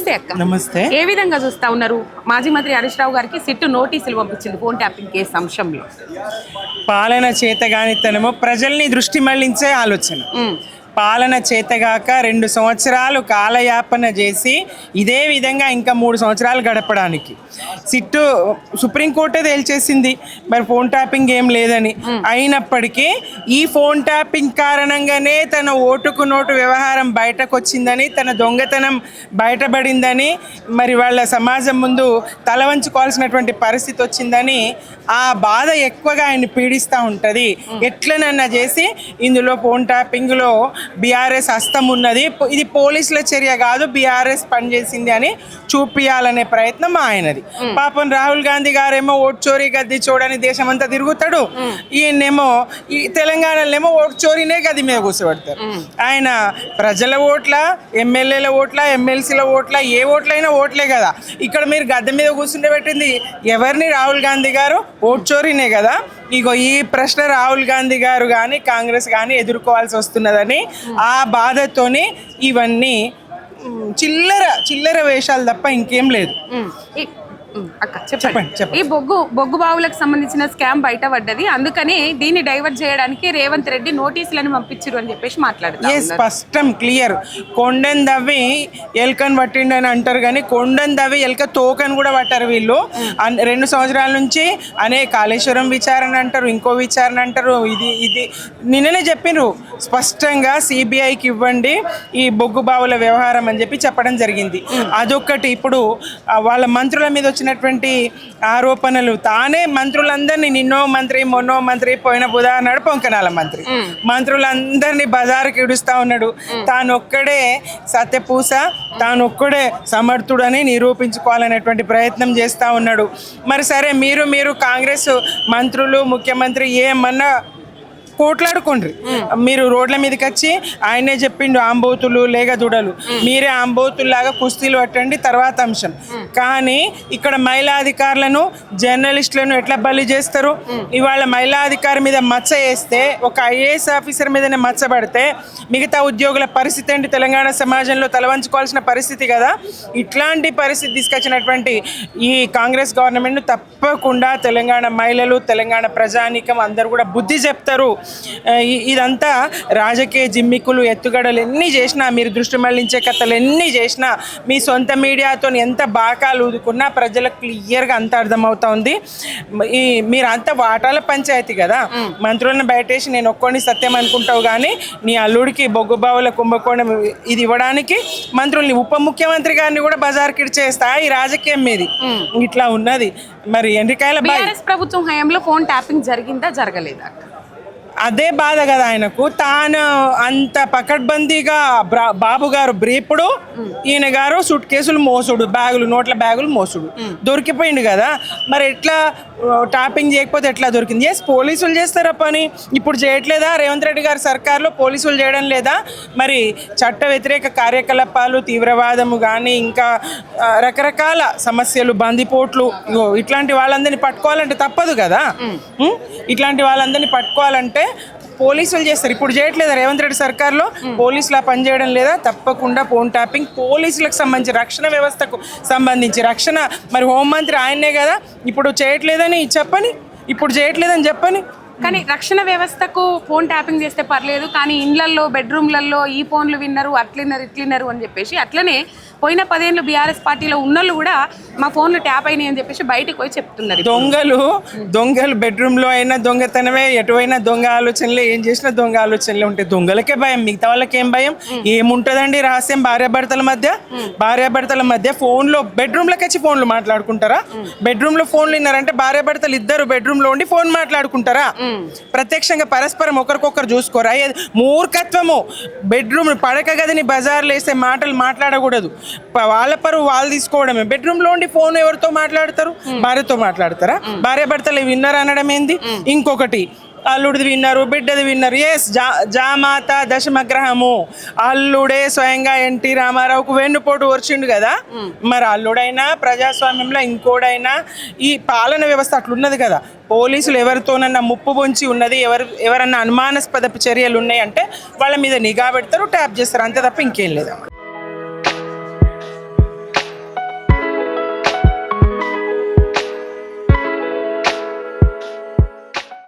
నమస్తే అక్క. నమస్తే. ఏ విధంగా చూస్తా ఉన్నారు? మాజీ మంత్రి హరీష్ రావు గారికి సిట్టు నోటీసులు పంపించింది ఫోన్ ట్యాపింగ్ కేసు అంశంలో. పాలన చేతగానితనము ప్రజల్ని దృష్టి మళ్లించే ఆలోచన. పాలన చేతగాక 2 సంవత్సరాలు కాలయాపన చేసి ఇదే విధంగా ఇంకా 3 సంవత్సరాలు గడపడానికి సిట్టు సుప్రీంకోర్టే తేల్చేసింది మరి ఫోన్ ట్యాపింగ్ ఏం లేదని. అయినప్పటికీ ఈ ఫోన్ ట్యాపింగ్ కారణంగానే తన ఓటుకు నోటు వ్యవహారం బయటకు వచ్చిందని, తన దొంగతనం బయటపడిందని, మరి వాళ్ళ సమాజం ముందు తల వంచుకోవాల్సినటువంటి పరిస్థితి వచ్చిందని ఆ బాధ ఎక్కువగా ఆయన పీడిస్తూ ఉంటుంది. ఎట్లనన్నా చేసి ఇందులో ఫోన్ ట్యాపింగ్లో బీఆర్ఎస్ హస్తం ఉన్నది, ఇది పోలీసుల చర్య కాదు, బీఆర్ఎస్ పనిచేసింది అని చూపియాలనే ప్రయత్నం ఆయనది. పాపం రాహుల్ గాంధీ గారేమో ఓటు చోరీ గద్దె చూడని దేశమంతా తిరుగుతాడు, ఈయనేమో ఈ తెలంగాణలోనేమో ఓటు చోరీనే గది మీద కూర్చోబెడతారు. ఆయన ప్రజల ఓట్ల, ఎమ్మెల్యేల ఓట్ల, ఎమ్మెల్సీల ఓట్ల, ఏ ఓట్లైనా ఓట్లే కదా. ఇక్కడ మీరు గద్దె మీద కూర్చుంటే పెట్టింది ఎవరిని? రాహుల్ గాంధీ గారు ఓటు చోరీనే కదా. ఇగో ఈ ప్రశ్న రాహుల్ గాంధీ గారు కానీ కాంగ్రెస్ కానీ ఎదుర్కోవాల్సి వస్తున్నదని ఆ బాధతోని ఇవన్నీ చిల్లర వేషాలు తప్ప ఇంకేం లేదు. అక్క చెప్పండి. ఈ బొగ్గు బావులకు సంబంధించిన స్కామ్ బయట పడ్డది, అందుకని దీన్ని డైవర్ట్ చేయడానికి రేవంత్ రెడ్డి నోటీసులను పంపించారు అని చెప్పేసి మాట్లాడుతున్నారు. స్పష్టం, క్లియర్. కొండని దవ్వి ఎల్కని పట్టిండు అని అంటారు, కానీ కొండని దవ్వి ఎల్క తోకని కూడా పట్టారు వీళ్ళు. 2 సంవత్సరాల నుంచి కాళేశ్వరం విచారణ అంటారు, ఇంకో విచారణ అంటారు. ఇది నిన్ననే చెప్పినారు స్పష్టంగా సిబిఐకి ఇవ్వండి ఈ బొగ్గు బావుల వ్యవహారం అని చెప్పడం జరిగింది. అదొక్కటి. ఇప్పుడు వాళ్ళ మంత్రుల మీద వచ్చినటువంటి ఆరోపణలు, తానే మంత్రులందరినీ నిన్నో మంత్రి మొన్నో మంత్రి పోయిన బుధవారం నాడు పొంకనాల మంత్రులందరినీ బజారుకి ఇడుస్తా ఉన్నాడు. తానొక్కడే సత్యపూస, తానొక్కడే సమర్థుడని నిరూపించుకోవాలనేటువంటి ప్రయత్నం చేస్తూ ఉన్నాడు. మరి సరే, మీరు కాంగ్రెస్ మంత్రులు, ముఖ్యమంత్రి ఏమన్నా కోట్లాడుకోండి. మీరు రోడ్ల మీదకి వచ్చి ఆయనే చెప్పిండు ఆంబోతులు లేక దుడలు, మీరే ఆంబోతుల్లాగా కుస్తీలు పట్టండి, తర్వాత అంశం. కానీ ఇక్కడ మహిళా అధికారులను, జర్నలిస్టులను ఎట్లా బలి చేస్తారు? ఇవాళ మహిళా అధికారి మీద మచ్చ వేస్తే, ఒక ఐఏఎస్ ఆఫీసర్ మీదనే మచ్చ పడితే మిగతా ఉద్యోగుల పరిస్థితి ఏంటి? తెలంగాణ సమాజంలో తలవంచుకోవాల్సిన పరిస్థితి కదా. ఇట్లాంటి పరిస్థితి తీసుకొచ్చినటువంటి ఈ కాంగ్రెస్ గవర్నమెంట్ తప్పకుండా తెలంగాణ మహిళలు, తెలంగాణ ప్రజానీకం అందరూ కూడా బుద్ధి చెప్తారు. ఇదంతా రాజకీయ జిమ్మికులు, ఎత్తుగడలు ఎన్ని చేసినా, మీరు దృష్టి మళ్లించే కథలు ఎన్ని చేసినా, మీ సొంత మీడియాతో ఎంత బాకాలు ఊదుకున్నా ప్రజలకు క్లియర్గా అంత అర్థమవుతా ఉంది. మీరంతా వాటాల పంచాయతీ కదా. మంత్రులను బయటేసి నేను ఒక్కొని సత్యం అనుకుంటావు, కానీ నీ అల్లుడికి బొగ్గుబావుల కుంభకోణం ఇది ఇవ్వడానికి మంత్రుల్ని, ఉప ముఖ్యమంత్రి గారిని కూడా బజార్కి ఇచ్చేస్తా ఈ రాజకీయం మీది. ఇట్లా ఉన్నది. మరి ఎండ్రికాయల ప్రభుత్వం హయాంలో ఫోన్ ట్యాపింగ్ జరిగిందా, జరగలేదా? అదే బాధ కదా ఆయనకు. తాను అంత పకడ్బందీగా బాబు గారు బ్రీపుడు, ఈయన గారు సూట్ కేసులు మోసుడు, నోట్ల బ్యాగులు మోసుడు, దొరికిపోయింది కదా. మరి ఎట్లా ట్యాపింగ్ చేయకపోతే ఎట్లా దొరికింది? పోలీసులు చేస్తారా పని? ఇప్పుడు చేయట్లేదా? రేవంత్ రెడ్డి గారి సర్కార్లో పోలీసులు చేయడం లేదా? మరి చట్ట వ్యతిరేక కార్యకలాపాలు, తీవ్రవాదము కానీ ఇంకా రకరకాల సమస్యలు, బందిపోట్లు, ఇట్లాంటి వాళ్ళందరినీ పట్టుకోవాలంటే తప్పదు కదా. ఇట్లాంటి వాళ్ళందరినీ పట్టుకోవాలంటే పోలీసులు చేస్తారు. ఇప్పుడు చేయట్లేదా రేవంత్ రెడ్డి సర్కార్లో? పోలీసులు పనిచేయడం లేదా? తప్పకుండా ఫోన్ ట్యాపింగ్ పోలీసులకు సంబంధించి, రక్షణ వ్యవస్థకు సంబంధించి రక్షణ, మరి హోంమంత్రి ఆయన్నే కదా. ఇప్పుడు చేయట్లేదని చెప్పని, ఇప్పుడు చేయట్లేదని చెప్పని. కానీ రక్షణ వ్యవస్థకు ఫోన్ ట్యాపింగ్ చేస్తే పర్లేదు, కానీ ఇండ్లల్లో, బెడ్రూమ్లలో ఈ ఫోన్లు విన్నారు, అట్లిన్నారు, ఇట్లిన్నారు అని చెప్పేసి, అట్లనే పోయిన 10 ఏళ్ళు బీఆర్ఎస్ పార్టీలో ఉన్నోళ్ళు కూడా మా ఫోన్లు ట్యాప్ అయినాయి అని చెప్పేసి బయటకు పోయి చెప్తున్నారు. దొంగలు బెడ్రూమ్లో అయినా దొంగతనమే, ఎటువైనా దొంగ ఆలోచనలే, ఏం చేసినా దొంగ ఆలోచనలే ఉంటాయి. దొంగలకే భయం, మిగతా వాళ్ళకి ఏం భయం? ఏముంటుందండి రహస్యం? భార్యాభర్తల మధ్య ఫోన్లో, బెడ్రూమ్లోకి వచ్చి ఫోన్లు మాట్లాడుకుంటారా? బెడ్రూమ్లో ఫోన్లు విన్నారంటే భార్యాభర్తలు ఇద్దరు బెడ్రూమ్లో ఉండి ఫోన్ మాట్లాడుకుంటారా? ప్రత్యక్షంగా పరస్పరం ఒకరికొకరు చూసుకోరా? మూర్ఖత్వము. బెడ్రూమ్ పడక గదిని బజార్లో వేసే మాటలు మాట్లాడకూడదు. వాళ్ళ పరువు వాళ్ళు తీసుకోవడమే. బెడ్రూమ్లో ఉండి ఫోన్ ఎవరితో మాట్లాడతారు? భార్యతో మాట్లాడతారా? భార్యాభర్తలు విన్నారు అనడం ఏంది? ఇంకొకటి, అల్లుడిది విన్నారు, బిడ్డది విన్నారు. జామాత దశమగ్రహము. అల్లుడే స్వయంగా ఎన్టీ రామారావుకు వెన్నుపోటు ఓర్చిండు కదా. మరి అల్లుడైనా ప్రజాస్వామ్యంలో ఇంకోడైనా ఈ పాలన వ్యవస్థ అట్లున్నది కదా. పోలీసులు ఎవరితోనన్నా ముప్పు పొంచి ఉన్నది, ఎవరన్నా అనుమానాస్పద చర్యలు ఉన్నాయంటే వాళ్ళ మీద నిఘా పెడతారు, ట్యాప్ చేస్తారు, అంతే తప్ప ఇంకేం లేదు.